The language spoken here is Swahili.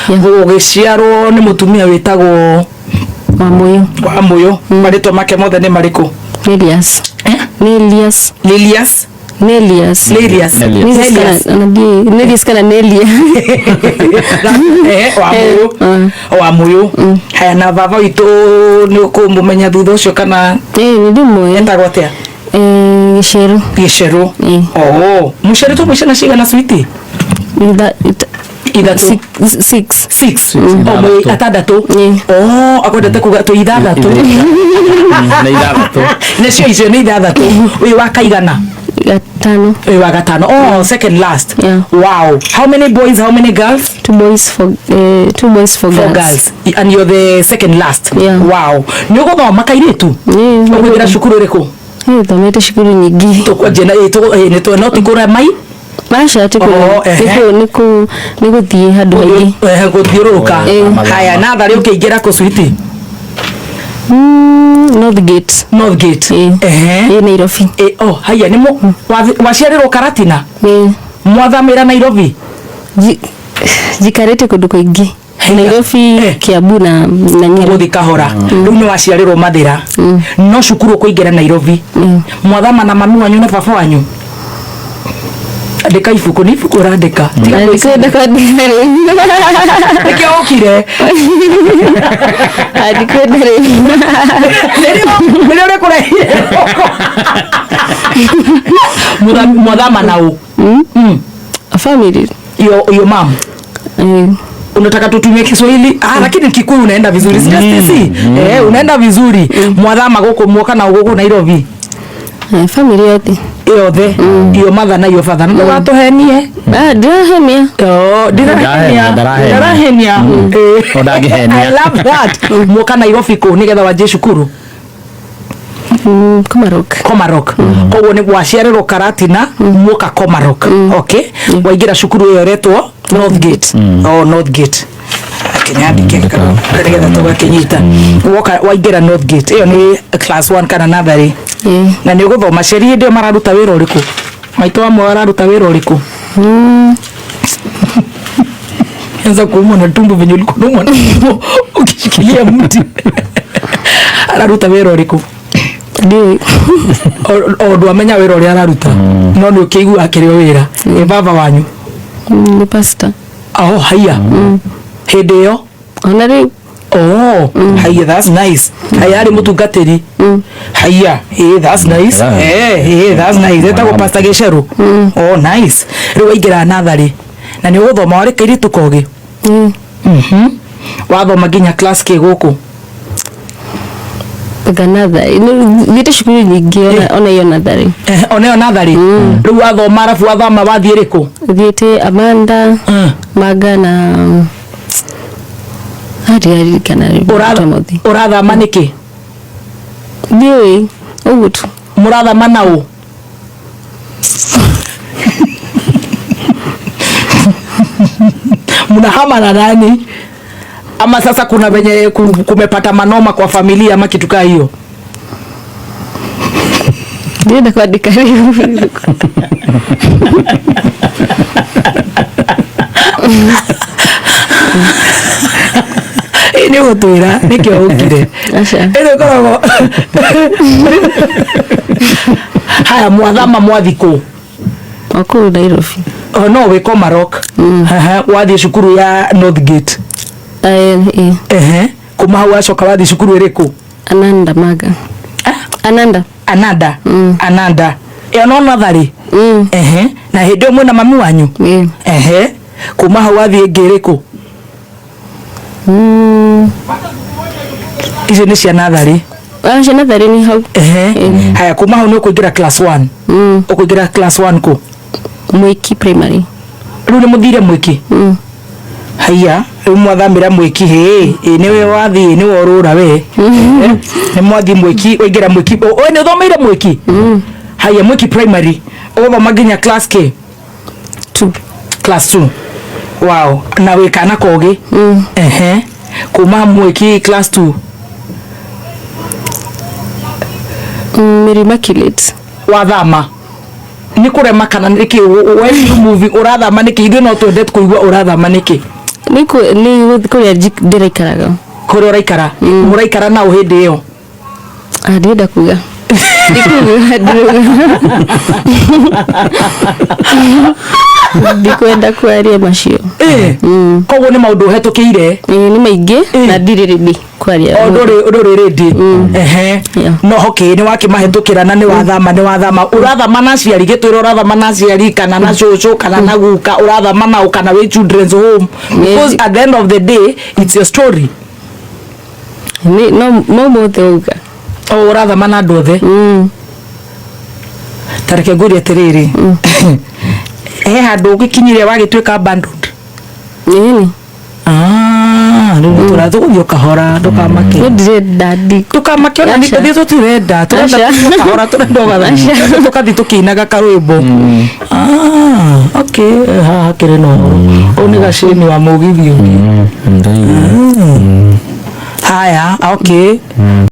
Gugiciarwo ni mutumia witagwo Wamuyu. Marito make mothe ni mariku? Nelias. Kana Nelia. Wamuyu. Haya na baba itu ni ukumumenya thutha ucio kana? Ni ndimwe. Etagwo atia? Gisheru. Mucere tu mucana cigana switi? Idatu. Six. Mwe atandatu. Akwendete kuga tu ithandatu. Na ithandatu. Necio icio ni ithandatu. Uyu wa kaigana? Gatano. Uyu wa gatano. Second last. Yeah. Wow. How many boys, how many girls? Two boys for girls. And you're the second last. Yeah. Wow. Ni uguthoma kairitu? Ukwingira cukuru riku? Thomete cukuru nyingi. Tukwajena no tikura mai? Masha nikuthie handu haingi. Guthiururuka. Haya nathari ukiingira ku switi? North Gate. Nairobi. Haya ni waciarirwo Karatina? Mwathamira Nairobi? Jikarete kundu kuingi. Nairobi, Kiambu na Nyeri. Guthi kahora. Riu ni waciarirwo Mathira. No cukuru kuingira Nairobi. Mwathama na mami wanyu na baba wanyu? Andika ibuku ni ibuku urandika. Ndikwenda kwandika. Nikio ukire. Ndikwenda ri. Ndio kurehire. Mwathama nao. Family. Your mom. Unataka tutumie Kiswahili? Lakini Kikuyu unaenda vizuri. Sisi. Unaenda vizuri. Mwathama guku mwoka na guku Nairobi. Family yote. Yothe. Iyo mother na iyo father. Ndo watuhenie. Ndirahenia. Ndirahenia. I love that. Mwoka Nairobi ku nigetha wanje cukuru. Komarok. Koguo ni gwaciarirwo Karatina, mwoka Komarok. Okay. Waingira cukuru iyo retwo North Gate. North Gate. Akinyandike nigetha tugakinyita. Waingira North Gate. Iyo ni class 1 kana nathari. Na ni uguthoma ceri ndio mararuta wira uriku? Maito amwe araruta wira uriku? Anza kuumwa tumbo venye ulikunumwa ukishikilia mti. Araruta wira uriku? Ndio. Ndo amenya wira uri araruta. No ni ukigua akirio wira. Ni baba wanyu? Ni pastor. Haya. Hende yo? Onari. Haya, that's nice. Haya ari mutungatiri. Haya, that's nice. That's nice. Eta go Pastor Gisheru. Nice. Riu waingira nathari. Na ni uguthoma wari kairitu kogi? Wathoma nginya class ke guku? Nathari. Thite cukuru nyingi ona iyo nathari. Ona iyo nathari. Riu wathoma arafu wathoma wathie riku? Thiite Amanda, Maga na urathama niki? Ndioi ugu tu. Murathama nao? Mnahama na nani? Ama sasa kuna venye kumepata manoma kwa familia ama kitu kaa hiyo? Ndio kuandika hiyo. Ni gutwira nikio ukire. Ino koragwo. Haya mwathama mwathiku? Okuru Nairobi. No we Komarok. Wathi cukuru ya North Gate. Kuma hau acoka wathi cukuru iriku? Ananda Maga. Ananda. No nathari? Na hindi mwe na mami wanyu? Kuma hau wathi ingi iriku? Icio ni cia nathari? Cia nathari ni hau. Haya kuma hau ni ukuingira class 1? Ukuingira class 1 ku? Mwiki primary. Riu ni muthire Mwiki? Haya, riu mwathamira Mwiki niwe wathi ni worura we. Ni mwathi Mwiki, waingira Mwiki. Ni uthomeire Mwiki? Haya Mwiki primary. Uguthoma nginya class ke? 2. Class 2. Wow, na wikana kogi? Kuma Mwiki class 2? Immaculate. Wathama? Ni kurema kana niki when you moving urathama niki? Ithuĩ no twendete kuigua urathama niki? ni kuria ndiraikaraga kuria uraikara muraikara na uhindi iyo ndirenda kuga ndikwenda kwaria macio koguo ni maundu uhetukire ni maingi na ndiri ready kwaria nduri ready no hoki ni wakimahetukira na ni wathama urathama na ciari gitwira urathama na ciari kana na cucu kana na guka urathama na ukana we children's home because at the end of the day it's your story no mothe uga urathama na andu othe tareke nguria atiriri handu ugikinyire wagituika abandoned nini riu turathuguthio kahora ndukamake ndukamake ona nithuthie tutirenda kahora turenda ugathacia tukathi tukinaga karwimbo okay hakiri no horo ni gacini wa mugithio haya okay